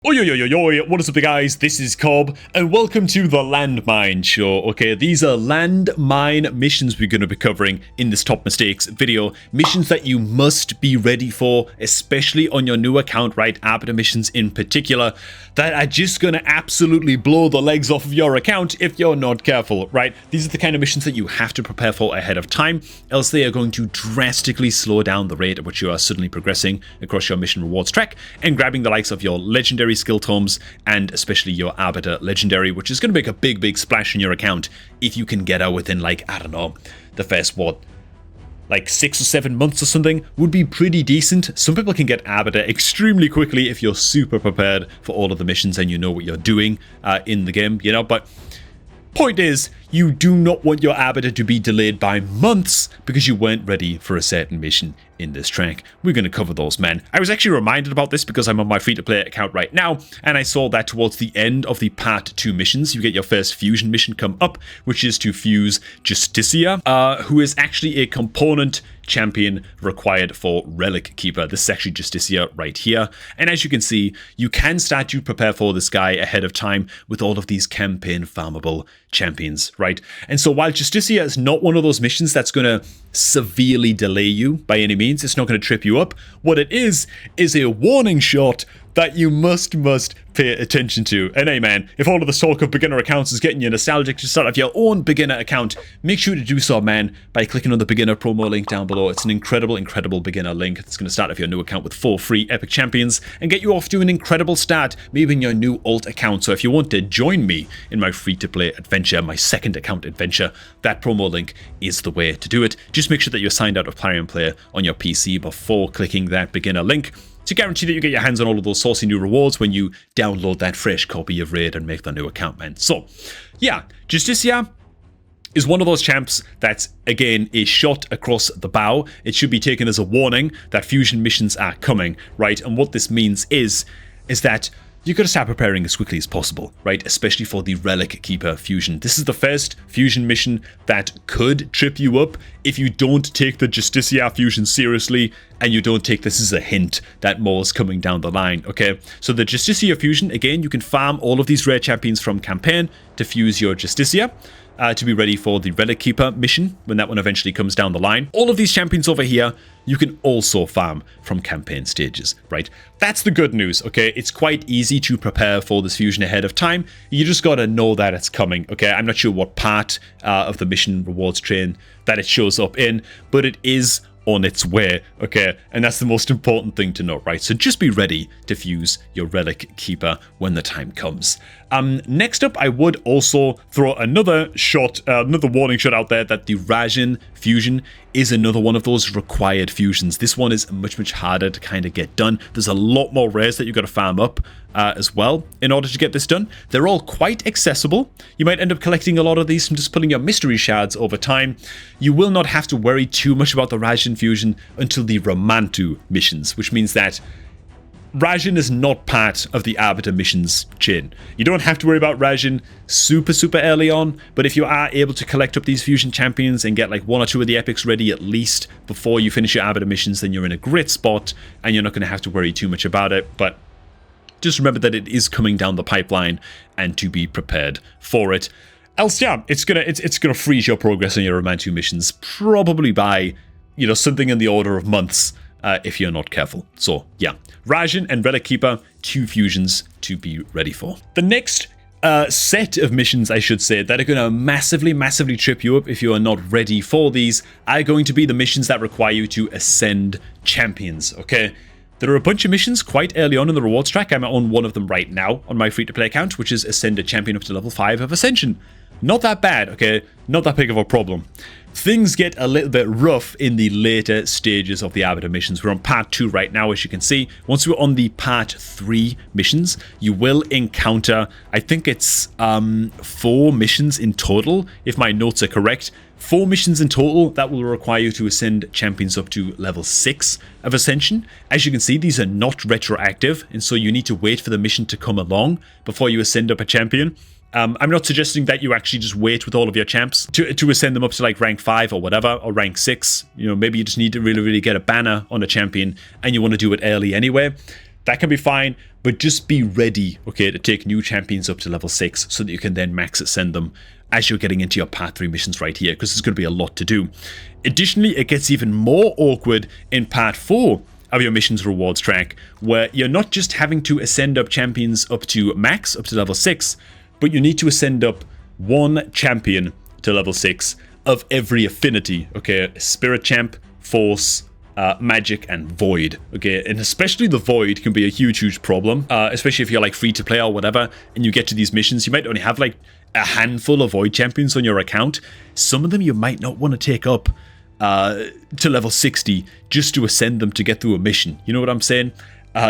Oi, oi, oi, oi, oi, what is up guys, this is Cobb, and welcome to the Landmine Show. Okay, these are landmine missions we're going to be covering in this Top Mistakes video. Missions that you must be ready for, especially on your new account, right? Arbiter missions in particular, that are just going to absolutely blow the legs off of your account if you're not careful, right? These are the kind of missions that you have to prepare for ahead of time, else they are going to drastically slow down the rate at which you are suddenly progressing across your mission rewards track and grabbing the likes of your legendary skill tomes and especially your Arbiter legendary, which is going to make a big splash in your account if you can get her within, like, I don't know, the first, like 6 or 7 months or something would be pretty decent. Some people can get Arbiter extremely quickly if you're super prepared for all of the missions and you know what you're doing in the game, you know, but point is, you do not want your Arbiter to be delayed by months because you weren't ready for a certain mission in this track. We're going to cover those, man. I was actually reminded about this because I'm on my free-to-play account right now, and I saw that towards the end of the Part 2 missions, you get your first fusion mission come up, which is to fuse Justicia, who is actually a component champion required for Relic Keeper. This is actually Justicia right here. And as you can see, you can start to prepare for this guy ahead of time with all of these campaign farmable champions, right? And so while Justicia is not one of those missions that's going to severely delay you by any means, it's not going to trip you up, what it is a warning shot that you must pay attention to. And hey man, if all of this talk of beginner accounts is getting you nostalgic to start up your own beginner account, make sure to do so, man, by clicking on the beginner promo link down below. It's an incredible beginner link that's going to start off your new account with 4 free epic champions and get you off to an incredible start, maybe in your new alt account. So if you want to join me in my free-to-play adventure, my second account adventure, that promo link is the way to do it. Just make sure that you're signed out of Clarion Player on your PC before clicking that beginner link, to guarantee that you get your hands on all of those saucy new rewards when you download that fresh copy of Raid and make the new account, man. So, yeah, Justicia is one of those champs that's, again, a shot across the bow. It should be taken as a warning that fusion missions are coming, right? And what this means is that you've got to start preparing as quickly as possible, right? Especially for the Relic Keeper fusion. This is the first fusion mission that could trip you up if you don't take the Justicia fusion seriously and you don't take this as a hint that more is coming down the line, okay? So the Justicia fusion, again, you can farm all of these rare champions from campaign to fuse your Justicia, to be ready for the Relic Keeper mission when that one eventually comes down the line. All of these champions over here, you can also farm from campaign stages, right? That's the good news, okay? It's quite easy to prepare for this fusion ahead of time. You just gotta know that it's coming, okay? I'm not sure what part of the mission rewards train that it shows up in, but it is on its way, okay? And that's the most important thing to know, right? So just be ready to fuse your Relic Keeper when the time comes. Next up, I would also throw another shot, another warning shot out there that the Rajan fusion is another one of those required fusions. This one is much harder to kind of get done. There's a lot more rares that you've got to farm up as well in order to get this done. They're all quite accessible. You might end up collecting a lot of these from just pulling your mystery shards over time. You will not have to worry too much about the Rajan fusion until the Romantu missions, which means that Rajan is not part of the Arbiter missions chain. You don't have to worry about Rajan super early on, but if you are able to collect up these fusion champions and get like 1 or 2 of the epics ready at least before you finish your Arbiter missions, then you're in a great spot and you're not going to have to worry too much about it. But just remember that it is coming down the pipeline and to be prepared for it. Else, yeah, it's gonna freeze your progress on your Romantu missions probably by, you know, something in the order of months. If you're not careful. So yeah, Rajan and Relic Keeper, 2 fusions to be ready for. The next set of missions, I should say, that are going to massively trip you up if you are not ready for these are going to be the missions that require you to ascend champions, okay? There are a bunch of missions quite early on in the rewards track. I'm on one of them right now on my free-to-play account, which is ascend a champion up to level 5 of Ascension. Not that bad, okay? Not that big of a problem. Things get a little bit rough in the later stages of the Arbiter missions. We're on part 2 right now, as you can see. Once we're on the part 3 missions, you will encounter, I think it's 4 missions in total, if my notes are correct. 4 missions in total that will require you to ascend champions up to level 6 of Ascension. As you can see, these are not retroactive, and so you need to wait for the mission to come along before you ascend up a champion. I'm not suggesting that you actually just wait with all of your champs to ascend them up to like rank 5 or whatever, or rank 6. You know, maybe you just need to really get a banner on a champion and you want to do it early anyway. that can be fine, but just be ready, okay, to take new champions up to level 6 so that you can then max ascend them as you're getting into your part 3 missions right here, because there's going to be a lot to do. Additionally, it gets even more awkward in part 4 of your missions rewards track, where you're not just having to ascend up champions up to max, up to level 6, but you need to ascend up one champion to level 6 of every affinity, okay? Spirit champ, force, magic, and void, okay? And especially the void can be a huge problem, especially if you're like free to play or whatever, and you get to these missions, you might only have like a handful of void champions on your account. Some of them you might not want to take up to level 60 just to ascend them to get through a mission. You know what I'm saying?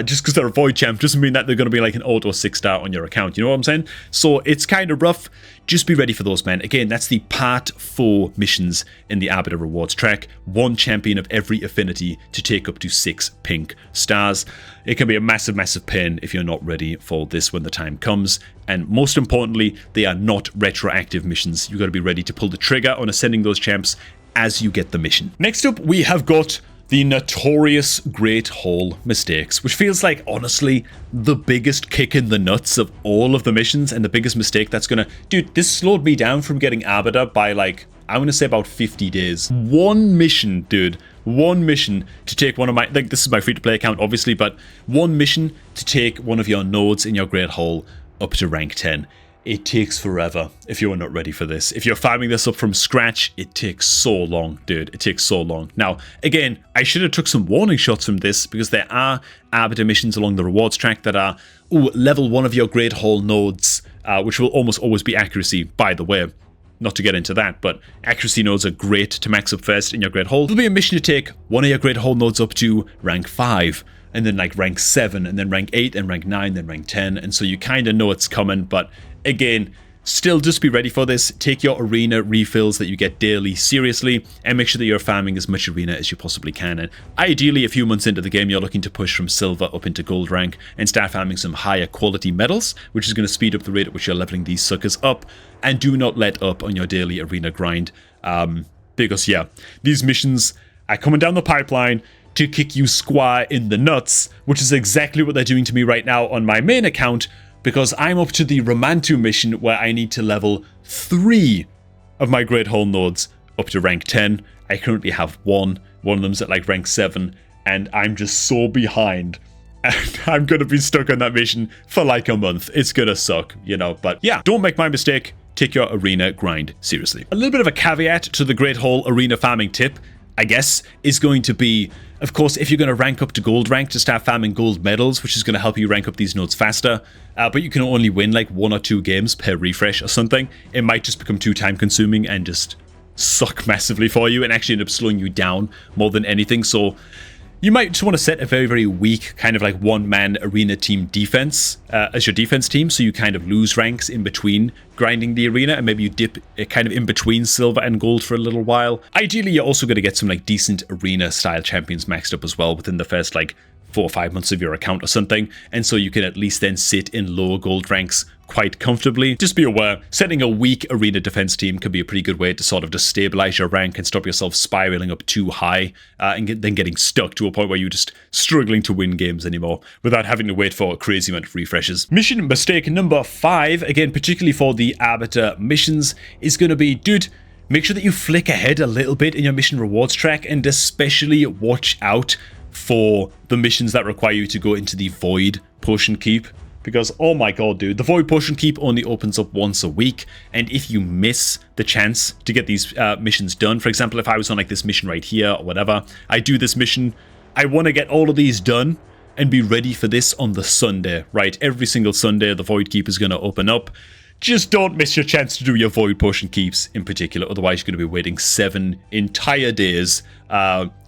Just because they're a void champ doesn't mean that they're going to be like an auto 6-star on your account. You know what I'm saying? So it's kind of rough. Just be ready for those, man. Again, that's the part 4 missions in the Arbiter rewards track. One champion of every affinity to take up to 6 pink stars. It can be a massive pain if you're not ready for this when the time comes. And most importantly, they are not retroactive missions. You've got to be ready to pull the trigger on ascending those champs as you get the mission. Next up, we have got the notorious Great Hall mistakes, which feels like, honestly, the biggest kick in the nuts of all of the missions, and the biggest mistake that's gonna... Dude, this slowed me down from getting Arbiter by, like, I want to say about 50 days. One mission, dude. One mission to take one of my... Like, this is my free-to-play account, obviously, but one mission to take one of your nodes in your Great Hall up to rank 10. It takes forever if you're not ready for this. If you're farming this up from scratch, it takes so long, dude. It takes so long. Now, again, I should have took some warning shots from this, because there are Arbiter missions along the rewards track that are, level 1 of your Great Hall nodes, which will almost always be accuracy, by the way. Not to get into that, but accuracy nodes are great to max up first in your Great Hall. There'll be a mission to take one of your Great Hall nodes up to rank 5. And then like rank 7, and then rank 8, and rank 9, then rank 10. And so you kind of know it's coming, but again, still just be ready for this. Take your arena refills that you get daily seriously, and make sure that you're farming as much arena as you possibly can. And ideally, a few months into the game, you're looking to push from silver up into gold rank and start farming some higher quality medals, which is going to speed up the rate at which you're leveling these suckers up. And do not let up on your daily arena grind, because yeah, these missions are coming down the pipeline to kick you square in the nuts, which is exactly what they're doing to me right now on my main account, because I'm up to the Romantu mission where I need to level 3 of my Great Hall nodes up to rank 10. I currently have one of them's at like rank 7, and I'm just so behind. And I'm gonna be stuck on that mission for like a month. It's gonna suck, you know, but yeah, don't make my mistake. Take your arena grind seriously. A little bit of a caveat to the Great Hall arena farming tip, I guess, is going to be, of course, if you're going to rank up to gold rank, to start farming gold medals, which is going to help you rank up these nodes faster, but you can only win like 1 or 2 games per refresh or something. It might just become too time consuming and just suck massively for you and actually end up slowing you down more than anything. So you might just want to set a very weak kind of like one-man arena team defense as your defense team, so you kind of lose ranks in between grinding the arena, and maybe you dip kind of in between silver and gold for a little while. Ideally, you're also going to get some like decent arena style champions maxed up as well within the first like 4 or 5 months of your account or something, and so you can at least then sit in lower gold ranks quite comfortably. Just be aware, setting a weak arena defense team can be a pretty good way to sort of just stabilize your rank and stop yourself spiraling up too high and then getting stuck to a point where you're just struggling to win games anymore without having to wait for a crazy amount of refreshes. Mission mistake number 5, again particularly for the Arbiter missions, is going to be, dude, make sure that you flick ahead a little bit in your mission rewards track, and especially watch out for the missions that require you to go into the Void Potion Keep. Because, oh my god, dude, the Void Potion Keep only opens up once a week, and if you miss the chance to get these missions done, for example, if I was on like this mission right here or whatever, I do this mission, I want to get all of these done and be ready for this on the Sunday, right? Every single Sunday, the Void Keep is going to open up. Just don't miss your chance to do your Void Potion Keeps in particular, otherwise you're going to be waiting 7 entire days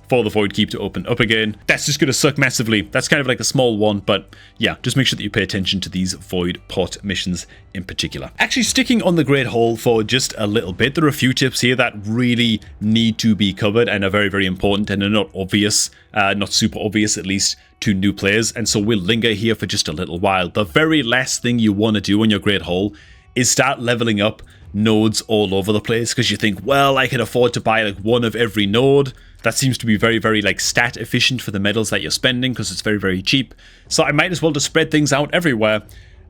for the Void Keep to open up again. That's just going to suck massively. That's kind of like a small one, but yeah, just make sure that you pay attention to these Void Pot missions in particular. Actually, sticking on the Great Hall for just a little bit, there are a few tips here that really need to be covered and are very important and are not obvious, not super obvious at least, to new players, and so we'll linger here for just a little while. The very last thing you want to do on your Great Hall is start leveling up nodes all over the place because you think, well, I can afford to buy like one of every node. That seems to be very, very like stat efficient for the metals that you're spending because it's very, very cheap. So I might as well just spread things out everywhere,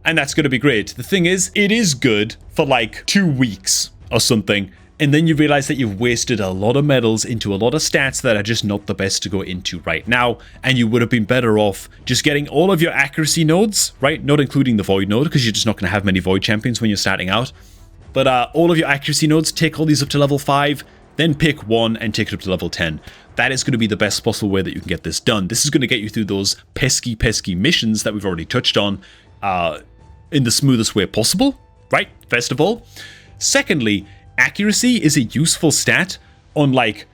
and that's going to be great. The thing is, it is good for like 2 weeks or something, and then you realize that you've wasted a lot of metals into a lot of stats that are just not the best to go into right now, and you would have been better off just getting all of your accuracy nodes, right? Not including the void node, because you're just not going to have many void champions when you're starting out. But all of your accuracy nodes, take all these up to level 5, then pick one and take it up to level 10. That is going to be the best possible way that you can get this done. This is going to get you through those pesky missions that we've already touched on in the smoothest way possible, right? First of all. Secondly, accuracy is a useful stat on like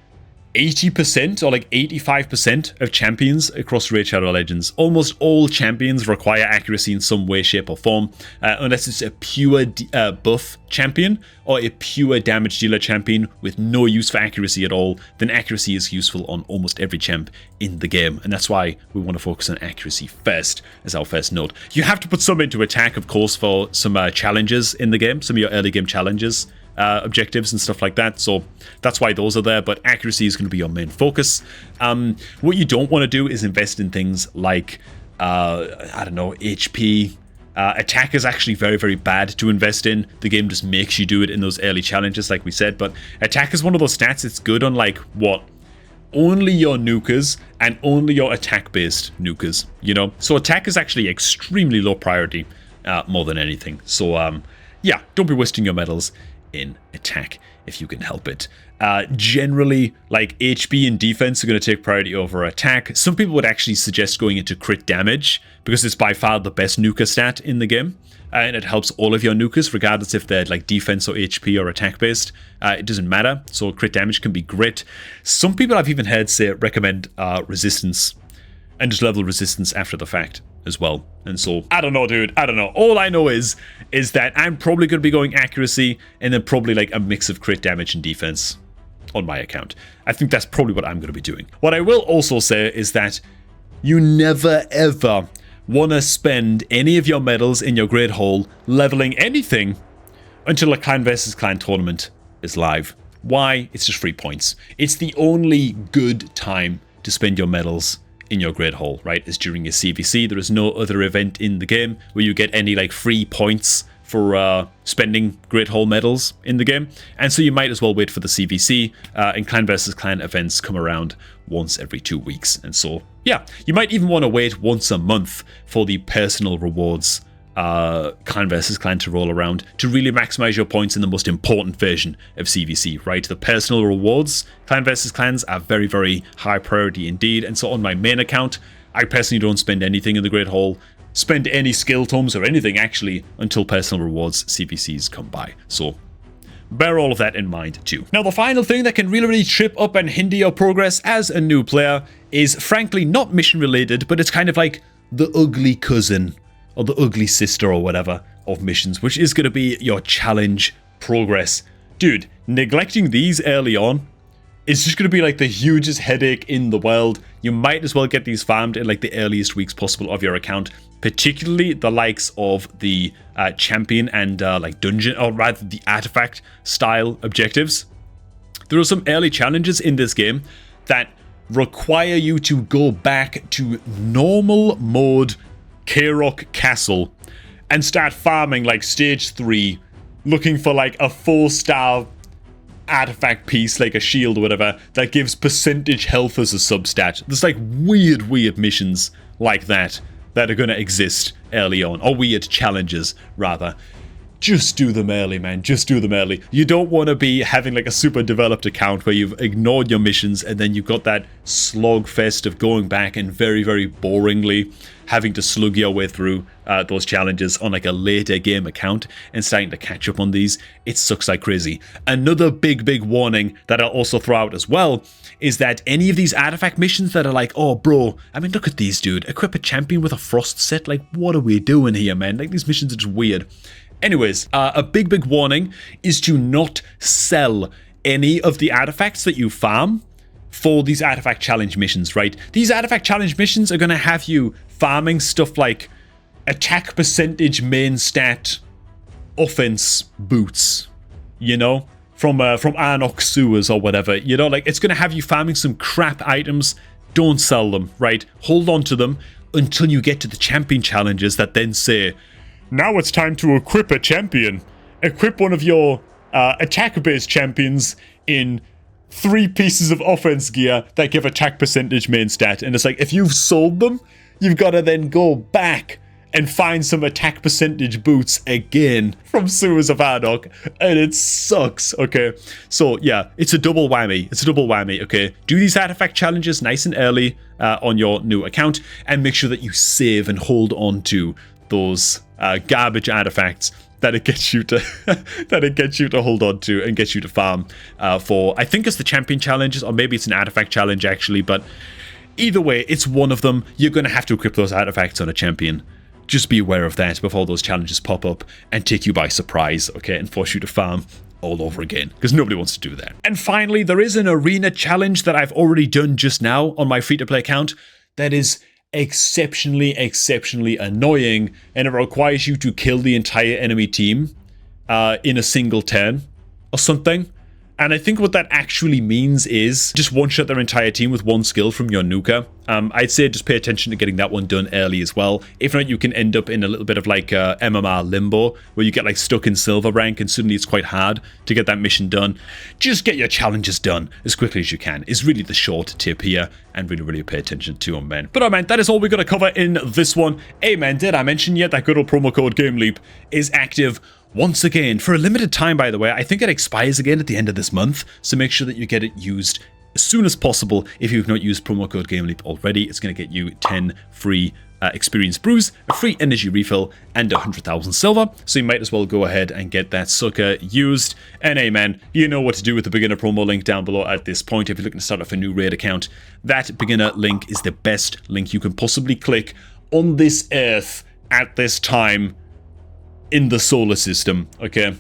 80% or like 85% of champions across Raid Shadow Legends. Almost all champions require accuracy in some way, shape, or form, unless it's a pure buff champion or a pure damage dealer champion with no use for accuracy at all. Then accuracy is useful on almost every champ in the game, and that's why we want to focus on accuracy first as our first node. You have to put some into attack, of course, for some challenges in the game, some of your early game challenges. Objectives and stuff like that, so that's why those are there, but accuracy is going to be your main focus. What you don't want to do is invest in things like I don't know, HP. Attack is actually very, very bad to invest in. The game just makes you do it in those early challenges, like we said, but attack is one of those stats. It's good on like what, only your nukers and only your attack based nukers, you know. So attack is actually extremely low priority, more than anything. So yeah, don't be wasting your metals in attack if you can help it. Generally, like HP and defense are going to take priority over attack. Some people would actually suggest going into crit damage because it's by far the best nuker stat in the game, and it helps all of your nukers regardless if they're like defense or HP or attack based. It doesn't matter, so crit damage can be great. Some people I've even heard say recommend resistance and just level resistance after the fact as well. And so, I don't know, dude. I don't know. All I know is that I'm probably going to be going accuracy and then probably like a mix of crit damage and defense on my account. I think that's probably what I'm going to be doing. What I will also say is that you never ever want to spend any of your medals in your Great Hall leveling anything until a clan versus clan tournament is live. Why? It's just free points. It's the only good time to spend your medals in your Great Hall, right? Is during your CVC. There is no other event in the game where you get any like free points for spending Great Hall medals in the game, and so you might as well wait for the CVC. And clan versus clan events come around once every 2 weeks, and so yeah, you might even want to wait once a month for the personal rewards clan versus clan to roll around to really maximize your points in the most important version of CVC, right? The personal rewards, clan versus clans, are very, very high priority indeed, and so on my main account, I personally don't spend anything in the Great Hall, spend any skill tomes or anything actually until personal rewards CVCs come by. So bear all of that in mind too. Now, the final thing that can really trip up and hinder your progress as a new player is frankly not mission related, but it's kind of like the ugly cousin or the ugly sister or whatever of missions, which is going to be your challenge progress. Dude, neglecting these early on is just going to be like the hugest headache in the world. You might as well get these farmed in like the earliest weeks possible of your account, particularly the likes of the champion and like dungeon, or rather the artifact style objectives. There are some early challenges in this game that require you to go back to normal mode K-Rock Castle and start farming like stage 3, looking for like a 4-star artifact piece, like a shield or whatever, that gives percentage health as a substat. There's like weird missions like that are going to exist early on, or weird challenges rather. Just do them early, man. Just do them early. You don't want to be having like a super developed account where you've ignored your missions and then you've got that slog fest of going back and very, very boringly having to slug your way through those challenges on like a later game account and starting to catch up on these. It sucks like crazy. Another big warning that I'll also throw out as well is that any of these artifact missions that are like, oh bro, I mean look at these, dude, equip a champion with a frost set, like what are we doing here, man? Like these missions are just weird. Anyways, a big warning is to not sell any of the artifacts that you farm for these artifact challenge missions, right? These artifact challenge missions are going to have you farming stuff like attack percentage main stat offense boots, you know, from Arnok sewers or whatever, you know, like it's going to have you farming some crap items. Don't sell them, right? Hold on to them until you get to the champion challenges that then say, now it's time to equip a champion. Equip one of your attack-based champions in 3 pieces of offense gear that give attack percentage main stat. And it's like, if you've sold them, you've got to then go back and find some attack percentage boots again from Sewers of Ardok, and it sucks, okay? So, yeah, it's a double whammy. It's a double whammy, okay? Do these artifact challenges nice and early on your new account, and make sure that you save and hold on to those garbage artifacts that it gets you to hold on to and gets you to farm for, I think it's the champion challenges, or maybe it's an artifact challenge actually, but either way, it's one of them. You're going to have to equip those artifacts on a champion. Just be aware of that before those challenges pop up and take you by surprise, okay, and force you to farm all over again, because nobody wants to do that. And finally, there is an arena challenge that I've already done just now on my free-to-play account that is exceptionally annoying, and it requires you to kill the entire enemy team in a single turn or something. And I think what that actually means is just one-shot their entire team with one skill from your nuka. I'd say just pay attention to getting that one done early as well. If not, you can end up in a little bit of like MMR limbo, where you get like stuck in silver rank and suddenly it's quite hard to get that mission done. Just get your challenges done as quickly as you can is really the short tip here, and really pay attention to them, man. But man, that is all we're going to cover in this one. Hey man, did I mention yet that good old promo code GameLeap is active once again for a limited time, by the way. I think it expires again at the end of this month, so make sure that you get it used as soon as possible. If you've not used promo code GameLeap already, it's going to get you 10 free experience brews, a free energy refill, and 100,000 silver, so you might as well go ahead and get that sucker used. And hey man, you know what to do with the beginner promo link down below at this point. If you're looking to start off a new raid account, that beginner link is the best link you can possibly click on this earth at this time in the solar system, okay,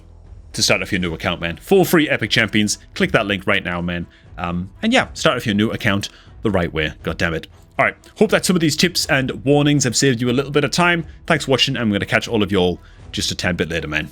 to start off your new account, man. 4 free epic champions. Click that link right now, man. And yeah, start off your new account the right way. God damn it. All right, hope that some of these tips and warnings have saved you a little bit of time. Thanks for watching, and I'm going to catch all of y'all just a tad bit later, man.